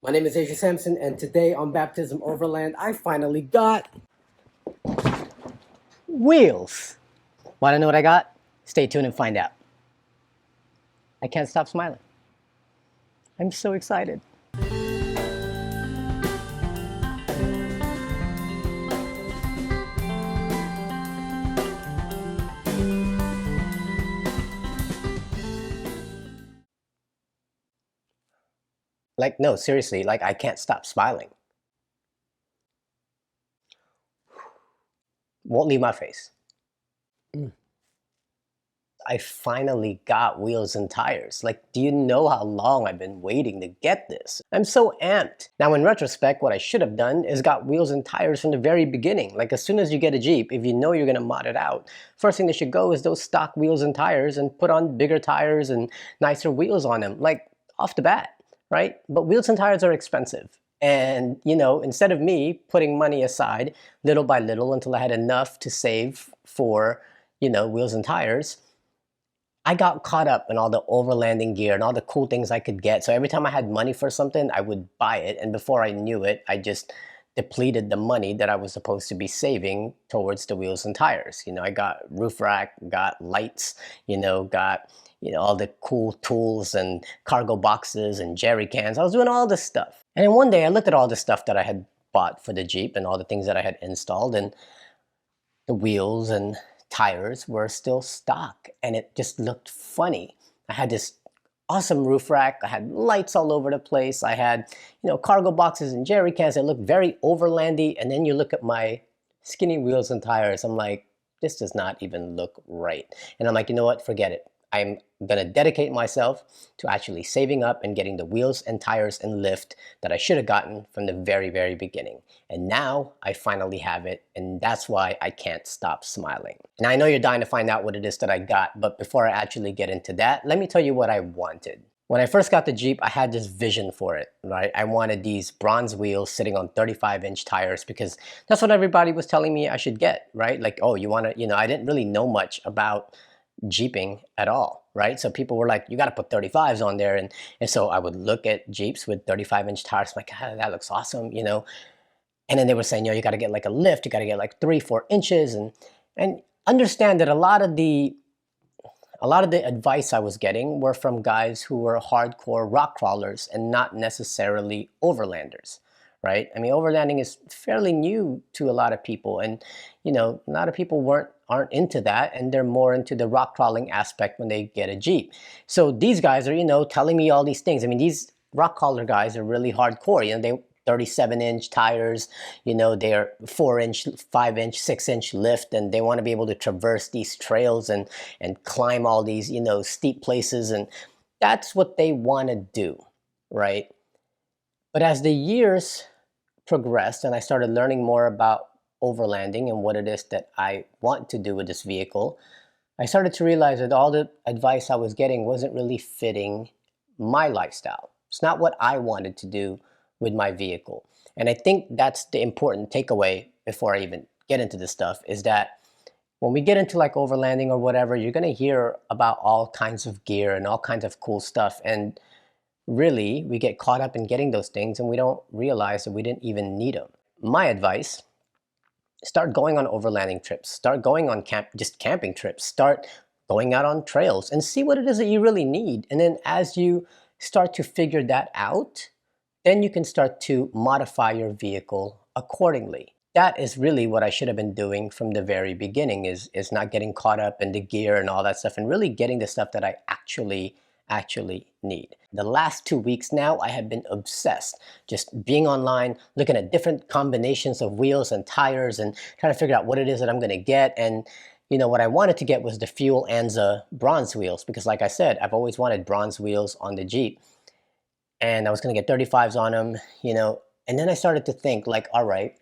My name is Asia Sampson, and today on Baptism Overland, I finally got wheels. Want to know what I got? Stay tuned and find out. I can't stop smiling. I'm so excited. Like, no, seriously, like, I can't stop smiling. Won't leave my face. I finally got wheels and tires. Like, do you know how long I've been waiting to get this? I'm so amped. Now, in retrospect, what I should have done is got wheels and tires from the very beginning. Like, as soon as you get a Jeep, if you know you're gonna mod it out, first thing that should go is those stock wheels and tires and put on bigger tires and nicer wheels on them, like off the bat, right? But wheels and tires are expensive. And, you know, instead of me putting money aside little by little until I had enough to save for, you know, wheels and tires, I got caught up in all the overlanding gear and all the cool things I could get. So every time I had money for something, I would buy it. And before I knew it, I just depleted the money that I was supposed to be saving towards the wheels and tires. You know, I got roof rack, got lights, got, all the cool tools and cargo boxes and jerry cans. I was doing all this stuff. And then one day I looked at all the stuff that I had bought for the Jeep and all the things that I had installed, and the wheels and tires were still stock, and it just looked funny. I had this awesome roof rack. I had lights all over the place. I had, cargo boxes and jerry cans that looked very overlandy. And then you look at my skinny wheels and tires. I'm like, this does not even look right. And I'm like, you know what? Forget it. I'm gonna dedicate myself to actually saving up and getting the wheels and tires and lift that I should have gotten from the very, very beginning. And now I finally have it, and that's why I can't stop smiling. Now I know you're dying to find out what it is that I got, but before I actually get into that, let me tell you what I wanted. When I first got the Jeep, I had this vision for it, right? I wanted these bronze wheels sitting on 35-inch tires because that's what everybody was telling me I should get, right? Like, oh, you want to, I didn't really know much about Jeeping at all, right? So people were like, you got to put 35s on there. And so I would look at Jeeps with 35-inch tires. I'm like, ah, that looks awesome, And then they were saying, you got to get like a lift. You got to get like 3-4 inches. And understand that a lot of the advice I was getting were from guys who were hardcore rock crawlers and not necessarily overlanders, right? I mean, overlanding is fairly new to a lot of people, and a lot of people aren't into that, and they're more into the rock crawling aspect when they get a Jeep. So these guys are, telling me all these things. I mean, these rock crawler guys are really hardcore. They 37-inch tires, they're 4-inch, 5-inch, 6-inch lift, and they want to be able to traverse these trails and climb all these, steep places, and that's what they want to do, right? But as the years progressed and I started learning more about overlanding and what it is that I want to do with this vehicle, I started to realize that all the advice I was getting wasn't really fitting my lifestyle. It's not what I wanted to do with my vehicle. And I think that's the important takeaway before I even get into this stuff, is that when we get into like overlanding or whatever, you're gonna hear about all kinds of gear and all kinds of cool stuff. And really, we get caught up in getting those things and we don't realize that we didn't even need them. My advice: start going on overlanding trips, start going on just camping trips, start going out on trails and see what it is that you really need. And then as you start to figure that out, then you can start to modify your vehicle accordingly. That is really what I should have been doing from the very beginning, is not getting caught up in the gear and all that stuff, and really getting the stuff that I actually need. The last 2 weeks now, I have been obsessed, just being online, looking at different combinations of wheels and tires and trying to figure out what it is that I'm gonna get. And what I wanted to get was the Fuel Anza bronze wheels, because like I said, I've always wanted bronze wheels on the Jeep. And I was gonna get 35s on them, and then I started to think like, all right,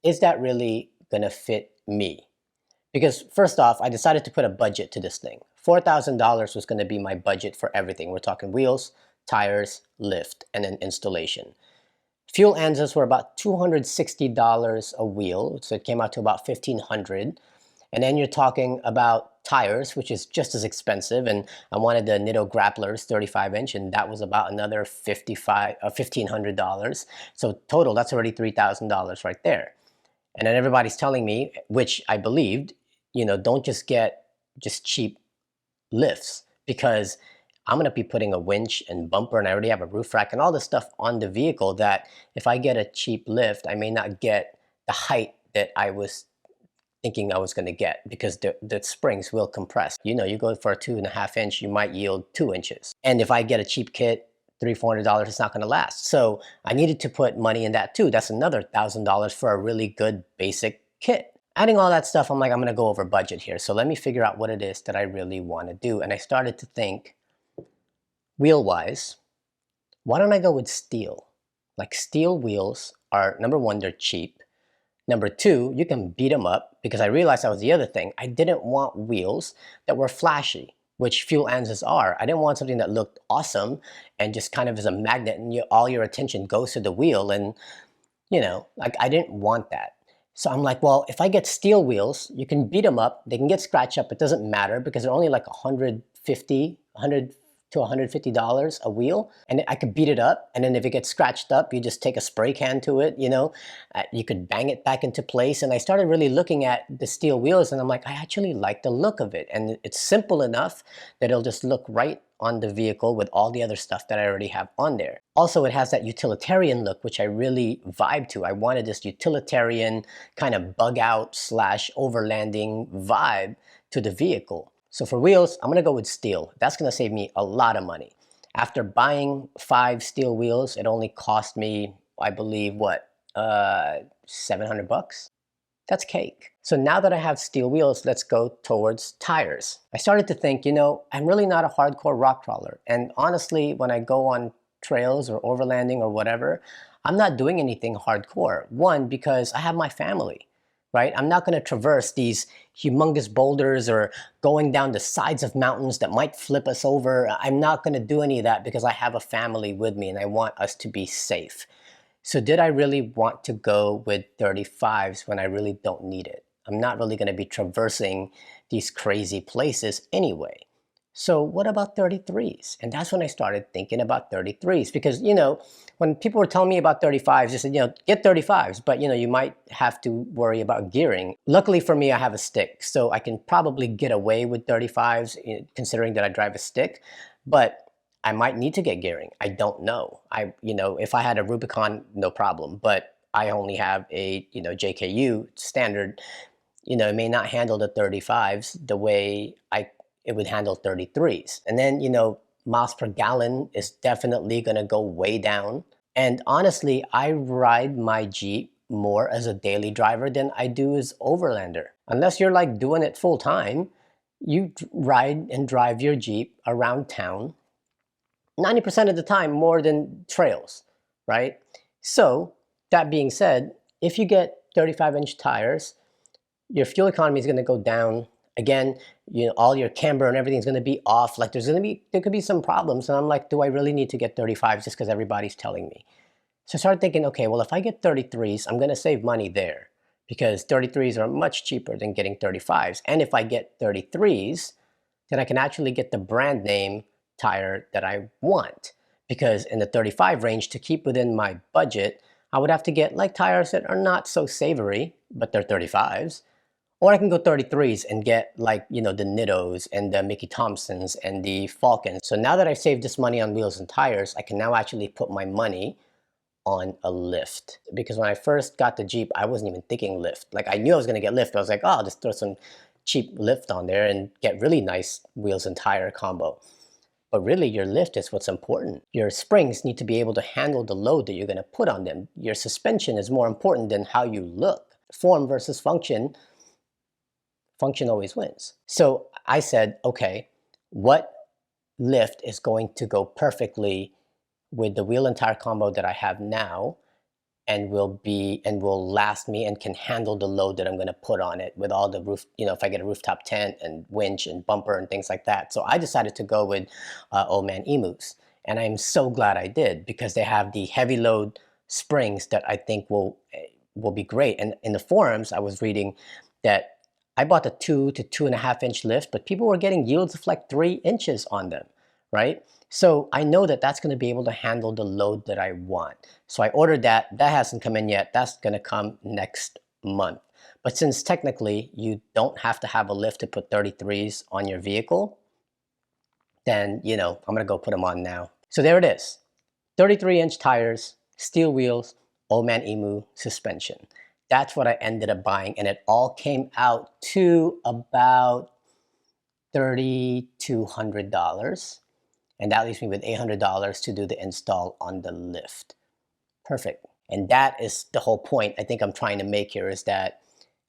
is that really gonna fit me? Because first off, I decided to put a budget to this thing. $4,000 was gonna be my budget for everything. We're talking wheels, tires, lift, and then installation. Fuel Anzas were about $260 a wheel, so it came out to about $1,500. And then you're talking about tires, which is just as expensive. And I wanted the Nitto Grapplers 35 inch, and that was about another $1,500. So total, that's already $3,000 right there. And then everybody's telling me, which I believed, don't just get just cheap lifts, because I'm gonna be putting a winch and bumper, and I already have a roof rack and all this stuff on the vehicle, that if I get a cheap lift, I may not get the height that I was thinking I was going to get, because the springs will compress. You go for a 2.5 inch, you might yield 2 inches. And if I get a cheap kit, $300-$400, it's not going to last. So I needed to put money in that too. That's another $1,000 for a really good basic kit. Adding all that stuff, I'm like, I'm going to go over budget here. So let me figure out what it is that I really want to do. And I started to think, wheel-wise, why don't I go with steel? Like, steel wheels are, number one, they're cheap. Number two, you can beat them up, because I realized that was the other thing. I didn't want wheels that were flashy, which fuel Anzas are. I didn't want something that looked awesome and just kind of as a magnet, and all your attention goes to the wheel, and like, I didn't want that. So I'm like, well, if I get steel wheels, you can beat them up, they can get scratched up, it doesn't matter, because they're only like $100 to $150 a wheel, and I could beat it up, and then if it gets scratched up, you just take a spray can to it, you could bang it back into place. And I started really looking at the steel wheels, and I'm like, I actually like the look of it, and it's simple enough that it'll just look right on the vehicle with all the other stuff that I already have on there. Also, it has that utilitarian look, which I really vibe to. I wanted this utilitarian kind of bug out / overlanding vibe to the vehicle. So for wheels, I'm gonna go with steel. That's gonna save me a lot of money. After buying 5 steel wheels, it only cost me, I believe, what, 700 bucks? That's cake. So now that I have steel wheels, let's go towards tires. I started to think, I'm really not a hardcore rock crawler. And honestly, when I go on trails or overlanding or whatever, I'm not doing anything hardcore. One, because I have my family. Right? I'm not going to traverse these humongous boulders or going down the sides of mountains that might flip us over. I'm not going to do any of that, because I have a family with me and I want us to be safe. So did I really want to go with 35s when I really don't need it? I'm not really going to be traversing these crazy places anyway. So what about 33s? And that's when I started thinking about 33s, because, when people were telling me about 35s, they said, get 35s, but, you might have to worry about gearing. Luckily for me, I have a stick, so I can probably get away with 35s, considering that I drive a stick, but I might need to get gearing. I don't know. If I had a Rubicon, no problem, but I only have a, JKU standard. It may not handle the 35s the way it would handle 33s. And then, miles per gallon is definitely gonna go way down. And honestly, I ride my Jeep more as a daily driver than I do as overlander. Unless you're like doing it full time, you ride and drive your Jeep around town 90% of the time more than trails, right? So that being said, if you get 35-inch tires, your fuel economy is going to go down. Again, all your camber and everything's going to be off. Like, there could be some problems. And I'm like, do I really need to get 35s just because everybody's telling me? So I started thinking, okay, well, if I get 33s, I'm going to save money there, because 33s are much cheaper than getting 35s. And if I get 33s, then I can actually get the brand name tire that I want. Because in the 35 range, to keep within my budget, I would have to get like tires that are not so savory, but they're 35s. Or I can go 33s and get like, the Nittos and the Mickey Thompsons and the Falcons. So now that I've saved this money on wheels and tires, I can now actually put my money on a lift. Because when I first got the Jeep, I wasn't even thinking lift. Like, I knew I was gonna get lift. I was like, oh, I'll just throw some cheap lift on there and get really nice wheels and tire combo. But really, your lift is what's important. Your springs need to be able to handle the load that you're gonna put on them. Your suspension is more important than how you look. Form versus function. Function always wins. So I said, okay, what lift is going to go perfectly with the wheel and tire combo that I have now, and will last me and can handle the load that I'm going to put on it with all the roof, if I get a rooftop tent and winch and bumper and things like that. So I decided to go with Old Man Emus, and I'm so glad I did, because they have the heavy load springs that I think will be great. And in the forums, I was reading that I bought the 2 to 2.5 inch lift, but people were getting yields of like 3 inches on them, right? So I know that that's going to be able to handle the load that I want. So I ordered that. That hasn't come in yet. That's going to come next month. But since technically you don't have to have a lift to put 33s on your vehicle, then, you know, I'm going to go put them on now. So there it is. 33-inch tires, steel wheels, Old Man Emu suspension. That's what I ended up buying, and it all came out to about $3,200. And that leaves me with $800 to do the install on the lift. Perfect. And that is the whole point I think I'm trying to make here, is that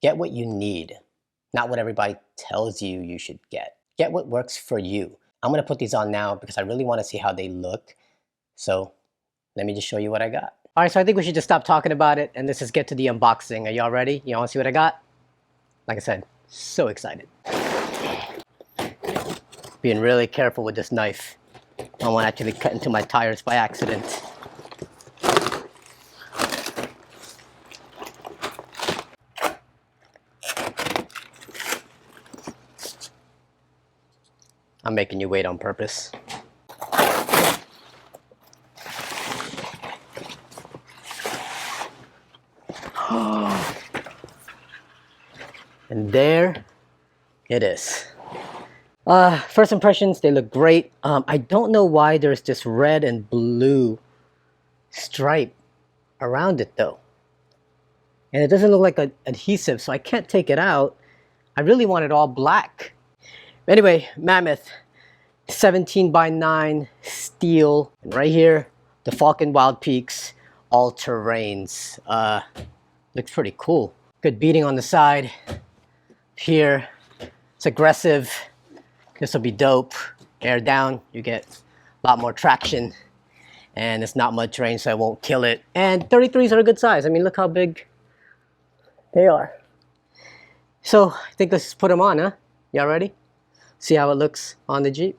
get what you need, not what everybody tells you you should get. Get what works for you. I'm going to put these on now because I really want to see how they look. So let me just show you what I got. All right, so I think we should just stop talking about it and let's just get to the unboxing. Are y'all ready? You want to see what I got? Like I said, so excited. Being really careful with this knife. I don't want to actually cut into my tires by accident. I'm making you wait on purpose. And there it is. First impressions, they look great. I don't know why there's this red and blue stripe around it though. And it doesn't look like an adhesive, so I can't take it out. I really want it all black. Anyway, Mammoth 17x9 steel. And right here, the Falcon Wild Peaks all terrains. Looks pretty cool. Good beating on the side. Here, it's aggressive. This will be dope. Air down, you get a lot more traction. And it's not much range, so I won't kill it. And 33s are a good size. I mean, look how big they are. So I think let's just put them on, huh? Y'all ready? See how it looks on the Jeep.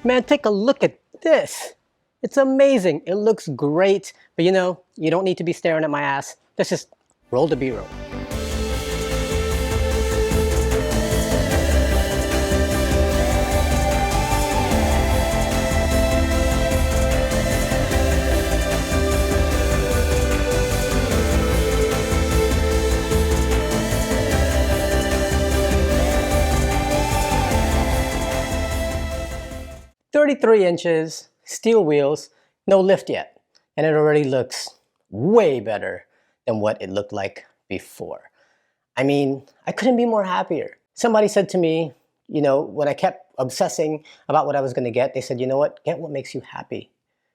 Man, take a look at this. It's amazing. It looks great. But you know, you don't need to be staring at my ass. Let's just roll the B-roll. "33 inches, steel wheels, no lift yet." And it already looks way better than what it looked like before. I mean, I couldn't be more happier. Somebody said to me, you know, when I kept obsessing about what I was gonna get, they said, you know what, get what makes you happy.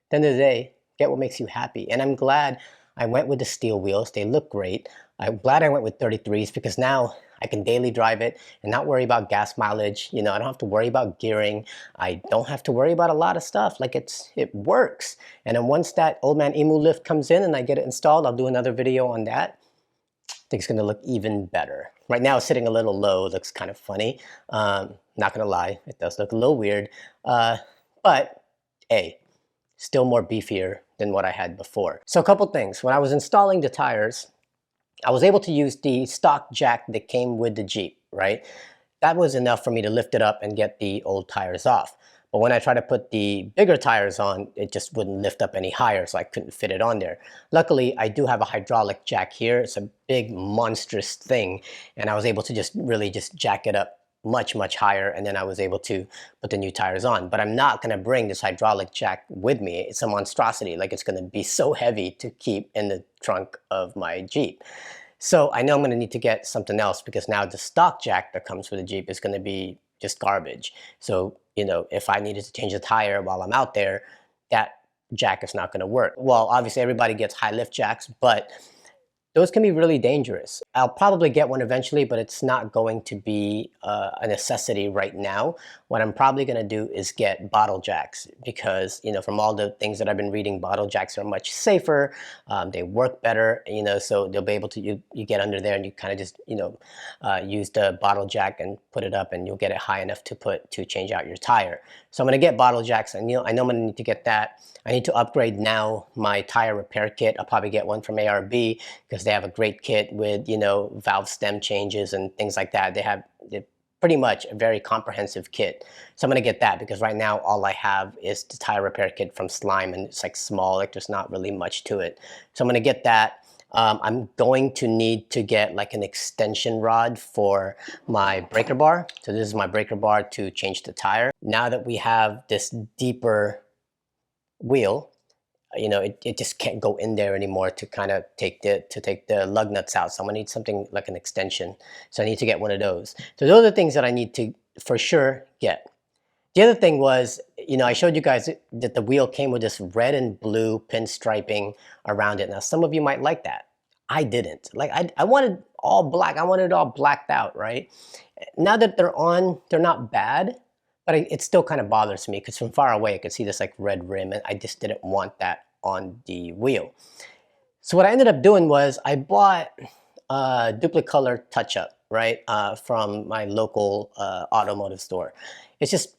At the end of the day, get what makes you happy. And I'm glad I went with the steel wheels. They look great. I'm glad I went with 33s because now I can daily drive it and not worry about gas mileage. You know, I don't have to worry about gearing. I don't have to worry about a lot of stuff. Like it works. And then once that Old Man Emu lift comes in and I get it installed, I'll do another video on that. I think it's gonna look even better. Right now it's sitting a little low. It looks kind of funny. Not gonna lie, it does look a little weird. But hey, still more beefier than what I had before. So a couple things. When I was installing the tires, I was able to use the stock jack that came with the Jeep, right? That was enough for me to lift it up and get the old tires off. But when I tried to put the bigger tires on, it just wouldn't lift up any higher, so I couldn't fit it on there. Luckily, I do have a hydraulic jack here. It's a big, monstrous thing, and I was able to just really just jack it up much, much higher, and then I was able to put the new tires on. But I'm not gonna bring this hydraulic jack with me. It's a monstrosity. Like, it's gonna be so heavy to keep in the trunk of my Jeep. So I know I'm going to need to get something else because now the stock jack that comes with the Jeep is going to be just garbage. So, if I needed to change a tire while I'm out there, that jack is not going to work. Well, obviously everybody gets high lift jacks, but those can be really dangerous. I'll probably get one eventually, but it's not going to be a necessity right now. What I'm probably going to do is get bottle jacks because, from all the things that I've been reading, bottle jacks are much safer. They work better, so they'll be able to, you get under there and you kind of just, use the bottle jack and put it up and you'll get it high enough to change out your tire. So I'm going to get bottle jacks and, I know I'm going to need to get that. I need to upgrade now my tire repair kit. I'll probably get one from ARB because they have a great kit with, valve stem changes and things like that. They're pretty much a very comprehensive kit. So I'm going to get that because right now all I have is the tire repair kit from Slime and it's like small, like there's not really much to it. So I'm going to get that. I'm going to need to get like an extension rod for my breaker bar. So this is my breaker bar to change the tire. Now that we have this deeper wheel, it just can't go in there anymore to kind of take the lug nuts out. So I'm gonna need something like an extension. So I need to get one of those. So those are things that I need to for sure get. The other thing was, I showed you guys that the wheel came with this red and blue pinstriping around it. Now some of you might like that. I didn't. Like I wanted all black. I wanted it all blacked out, right? Now that they're on, they're not bad. But it still kind of bothers me because from far away I could see this like red rim and I just didn't want that on the wheel. So what I ended up doing was I bought a Duplicolor touch-up, right, from my local automotive store. It's just,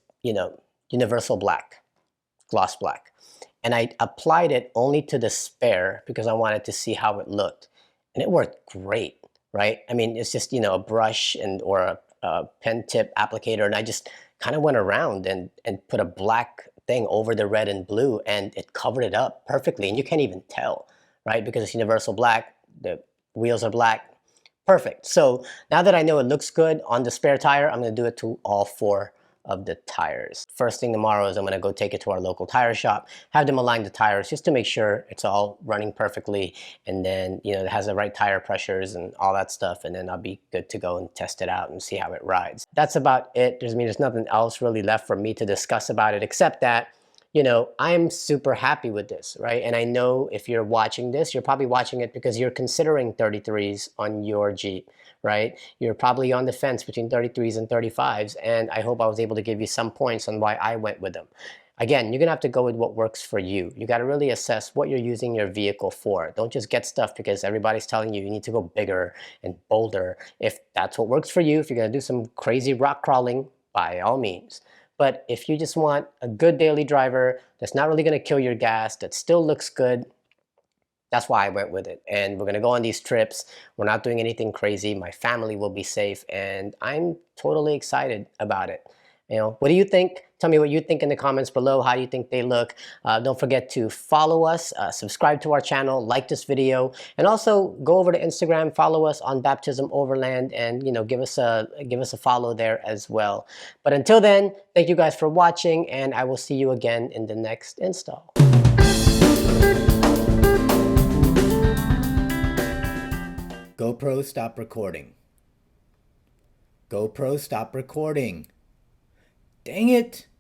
universal black, gloss black. And I applied it only to the spare because I wanted to see how it looked. And it worked great, right? I mean, it's just, a brush or a pen tip applicator and I just kind of went around and put a black thing over the red and blue and it covered it up perfectly and you can't even tell, right? Because it's universal black, the wheels are black, perfect. So now that I know it looks good on the spare tire, I'm gonna do it to all 4 of the tires. First thing tomorrow is I'm gonna go take it to our local tire shop, have them align the tires just to make sure it's all running perfectly and then, it has the right tire pressures and all that stuff and then I'll be good to go and test it out and see how it rides. That's about it. There's nothing else really left for me to discuss about it except that, I'm super happy with this, right? And I know if you're watching this, you're probably watching it because you're considering 33's on your Jeep, right? You're probably on the fence between 33's and 35's, and I hope I was able to give you some points on why I went with them. Again, you're gonna have to go with what works for you. You gotta really assess what you're using your vehicle for. Don't just get stuff because everybody's telling you need to go bigger and bolder. If that's what works for you, if you're gonna do some crazy rock crawling, by all means. But if you just want a good daily driver that's not really gonna kill your gas, that still looks good, that's why I went with it. And we're gonna go on these trips. We're not doing anything crazy. My family will be safe and I'm totally excited about it. What do you think? Tell me what you think in the comments below. How do you think they look? Don't forget to follow us, subscribe to our channel, like this video, and also go over to Instagram, follow us on Baptism Overland, and give us a follow there as well. But until then, thank you guys for watching, and I will see you again in the next install. GoPro, stop recording. GoPro, stop recording. Dang it!